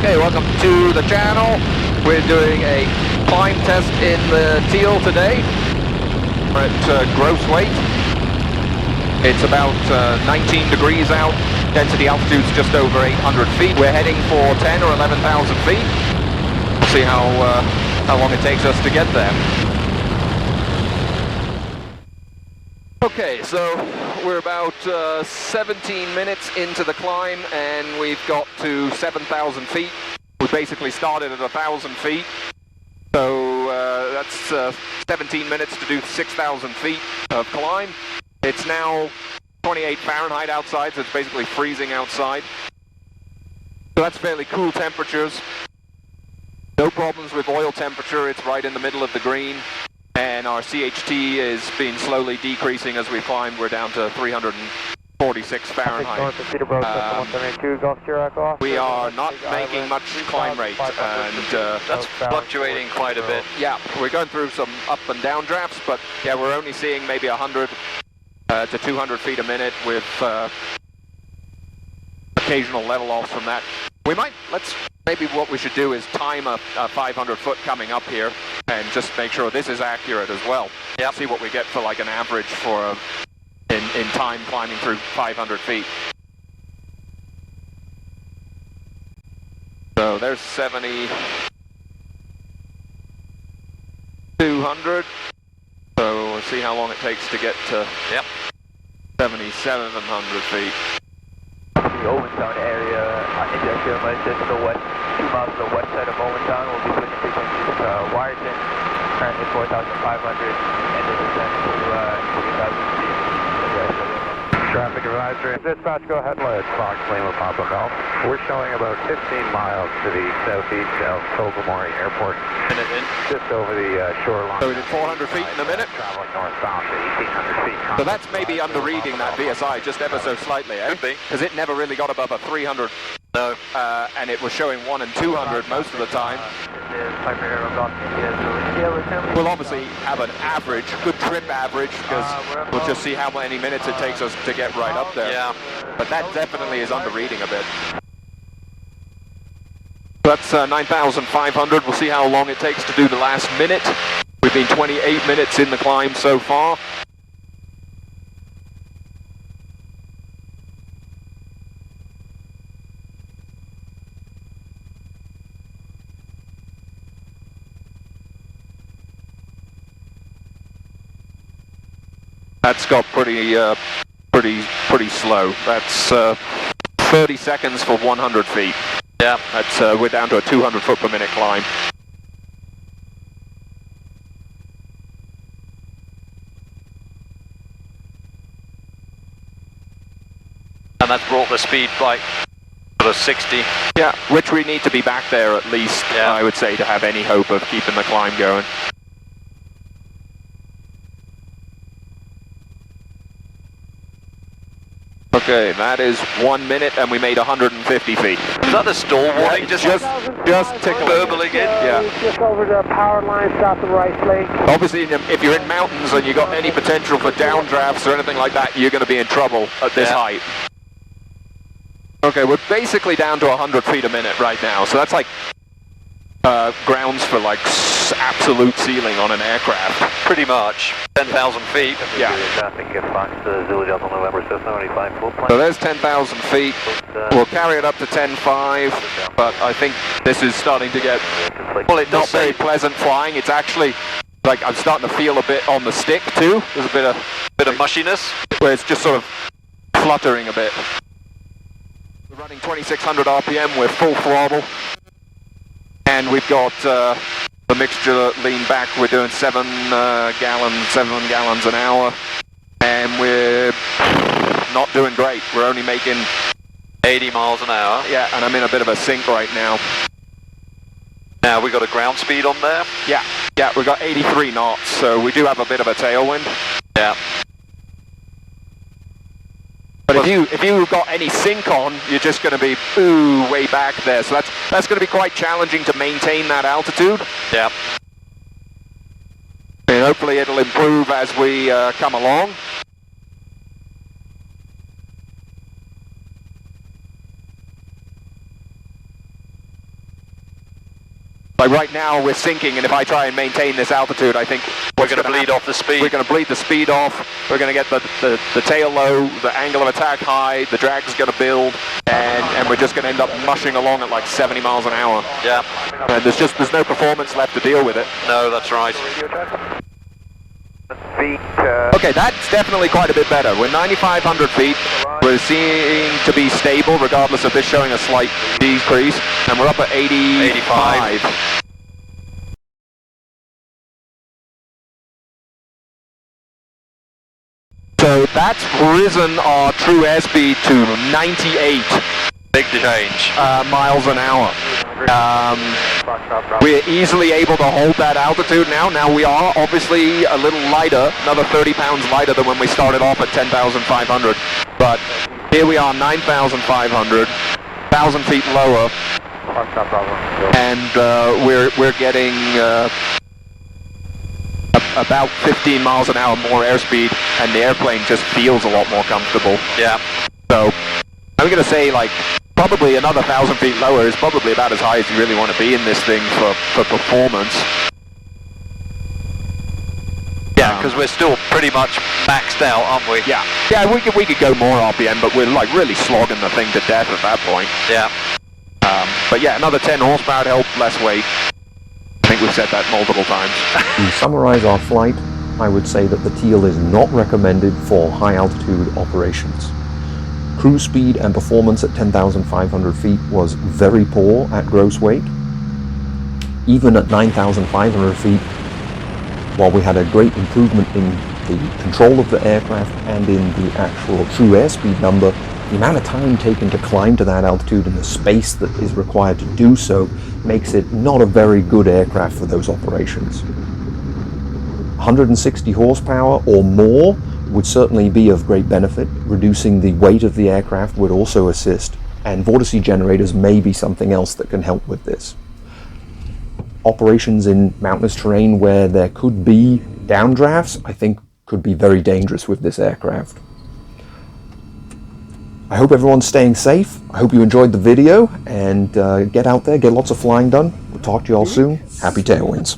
Okay, welcome to the channel. We're doing a climb test in the Teal today. We're at gross weight. It's about 19 degrees out. Density altitude's just over 800 feet. We're heading for 10 or 11,000 feet. We'll see how long it takes us to get there. Okay, so we're about 17 minutes into the climb and we've got to 7,000 feet. We basically started at 1,000 feet. So that's 17 minutes to do 6,000 feet of climb. It's now 28 Fahrenheit outside, so it's basically freezing outside. So that's fairly cool temperatures. No problems with oil temperature, it's right in the middle of the green. And our CHT is been slowly decreasing as we climb. We're down to 346 Fahrenheit. We are not making much climb rate, and that's fluctuating quite a bit. Yeah, we're going through some up and down drafts, but yeah, we're only seeing maybe 100 to 200 feet a minute with occasional level offs from that. We might, maybe what we should do is time a 500 foot coming up here and just make sure this is accurate as well. Yeah. See what we get for like an average for in time climbing through 500 feet. So there's 70, 200. So we'll see how long it takes to get to 7,700 feet. The Owentown area, industrial just to the west, 2 miles to the west side of Owentown. We'll be switching frequencies to Wyerton, currently 4,500, and the descent to 40,000 feet. Traffic advisory. Dispatch, go ahead and let Fox Lima Papa Bell. We're showing about 15 miles to the southeast of Tobermory Airport. Minute in. Just over the shoreline. So we did 400 feet in a minute? Traveling northbound to 1,800 feet. So that's maybe under-reading that VSI just ever so slightly, eh? Could be. Because it never really got above a 300. No. And it was showing 1 and 200 most of the time. We'll obviously have an average, good trip average, because we'll just see how many minutes it takes us to get right up there. Yeah. But that definitely is under-reading a bit. That's 9,500. We'll see how long it takes to do the last minute. We've been 28 minutes in the climb so far. That's got pretty slow. That's 30 seconds for 100 feet. Yeah. That's we're down to a 200 foot per minute climb. And that's brought the speed bike to 60. Yeah, which we need to be back there at least, I would say, to have any hope of keeping the climb going. Okay, that is 1 minute and we made 150 feet. Is that the stall warning? Just tickling. Burbling in? Yeah. Just over the power line south of Rice Lake. Obviously, if you're in mountains and you've got any potential for downdrafts or anything like that, you're going to be in trouble at this height. Okay, we're basically down to 100 feet a minute right now, so that's like grounds for like absolute ceiling on an aircraft. Pretty much. 10,000 feet. Yeah. Traffic Fox Zulu Delta November 675 full plan. So there's 10,000 feet. We'll carry it up to 10.5, but I think this is starting to get, well, it's not very pleasant flying. It's actually, like, I'm starting to feel a bit on the stick too. There's a bit of mushiness, where it's just sort of fluttering a bit. We're running 2,600 RPM with full throttle. And we've got the mixture lean back. We're doing 7 gallons an hour, and we're not doing great. We're only making 80 miles an hour. Yeah, and I'm in a bit of a sink right now. Now we got a ground speed on there. Yeah, we've got 83 knots, so we do have a bit of a tailwind. Yeah. But if you've got any sink on, you're just going to be way back there. So that's going to be quite challenging to maintain that altitude. Yeah. And hopefully it'll improve as we come along. Like right now we're sinking, and if I try and maintain this altitude, I think we're going to bleed off the speed. We're going to bleed the speed off. We're going to get the tail low, the angle of attack high, the drag's going to build, and we're just going to end up mushing along at like 70 miles an hour. Yeah. And there's no performance left to deal with it. No, that's right. Okay, that's definitely quite a bit better. We're 9,500 feet. We're seeming to be stable, regardless of this showing a slight decrease, and we're up at 85. So that's risen our true airspeed to 98. Big change. Miles an hour. We're easily able to hold that altitude now. Now we are obviously a little lighter, another 30 pounds lighter than when we started off at 10,500. But here we are, 9,500, 1,000 feet lower, and we're getting about 15 miles an hour more airspeed, and the airplane just feels a lot more comfortable. Yeah. So I'm going to say like probably another 1,000 feet lower is probably about as high as you really want to be in this thing for performance. Yeah, because we're still pretty much maxed out, aren't we? Yeah. Yeah, we could go more RPM, but we're like really slogging the thing to death at that point. Yeah. But yeah, another 10 horsepower to help less weight. I think we've said that multiple times. To summarize our flight, I would say that the Teal is not recommended for high altitude operations. Cruise speed and performance at 10,500 feet was very poor at gross weight. Even at 9,500 feet, while we had a great improvement in the control of the aircraft and in the actual true airspeed number, the amount of time taken to climb to that altitude and the space that is required to do so makes it not a very good aircraft for those operations. 160 horsepower or more would certainly be of great benefit. Reducing the weight of the aircraft would also assist, and vortice generators may be something else that can help with this. Operations in mountainous terrain where there could be downdrafts, I think, could be very dangerous with this aircraft. I hope everyone's staying safe. I hope you enjoyed the video, and get out there, get lots of flying done. We'll talk to you all soon. Happy tailwinds.